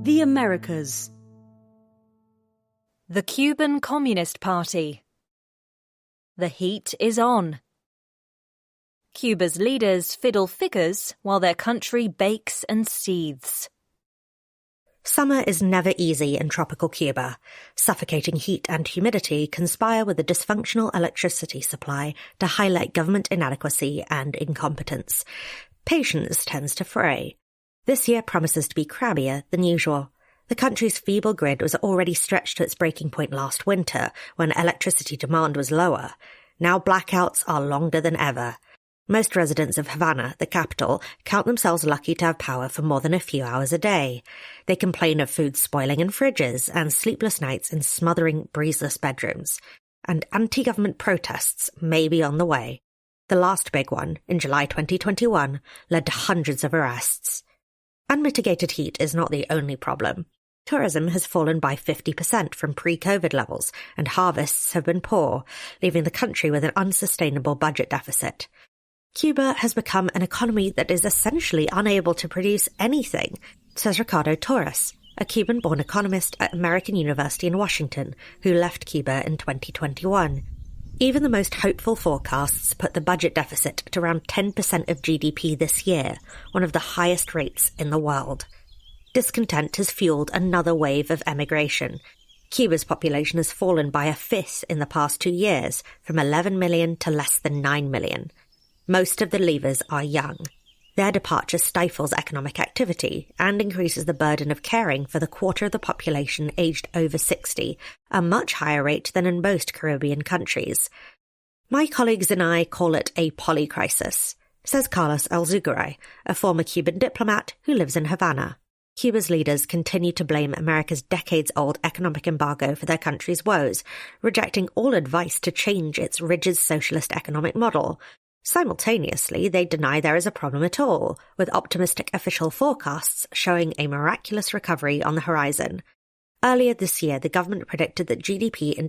The Americas. The Cuban Communist Party. The heat is on. Cuba's leaders fiddle figures while their country bakes and seethes. Summer is never easy in tropical Cuba. Suffocating heat and humidity conspire with a dysfunctional electricity supply to highlight government inadequacy and incompetence. Patience tends to fray. This year promises to be crabbier than usual. The country's feeble grid was already stretched to its breaking point last winter, when electricity demand was lower. Now blackouts are longer than ever. Most residents of Havana, the capital, count themselves lucky to have power for more than a few hours a day. They complain of food spoiling in fridges and sleepless nights in smothering, breezeless bedrooms. And anti-government protests may be on the way. The last big one, in July 2021, led to hundreds of arrests. Unmitigated heat is not the only problem. Tourism has fallen by 50% from pre-COVID levels, and harvests have been poor, leaving the country with an unsustainable budget deficit. Cuba has become an economy that is essentially unable to produce anything, says Ricardo Torres, a Cuban-born economist at American University in Washington, who left Cuba in 2021. Even the most hopeful forecasts put the budget deficit at around 10% of GDP this year, one of the highest rates in the world. Discontent has fueled another wave of emigration. Cuba's population has fallen by a fifth in the past 2 years, from 11 million to less than 9 million. Most of the leavers are young. Their departure stifles economic activity and increases the burden of caring for the quarter of the population aged over 60, a much higher rate than in most Caribbean countries. My colleagues and I call it a polycrisis, says Carlos Alzugaray, a former Cuban diplomat who lives in Havana. Cuba's leaders continue to blame America's decades-old economic embargo for their country's woes, rejecting all advice to change its rigid socialist economic model. Simultaneously, they deny there is a problem at all, with optimistic official forecasts showing a miraculous recovery on the horizon. Earlier this year, the government predicted that GDP in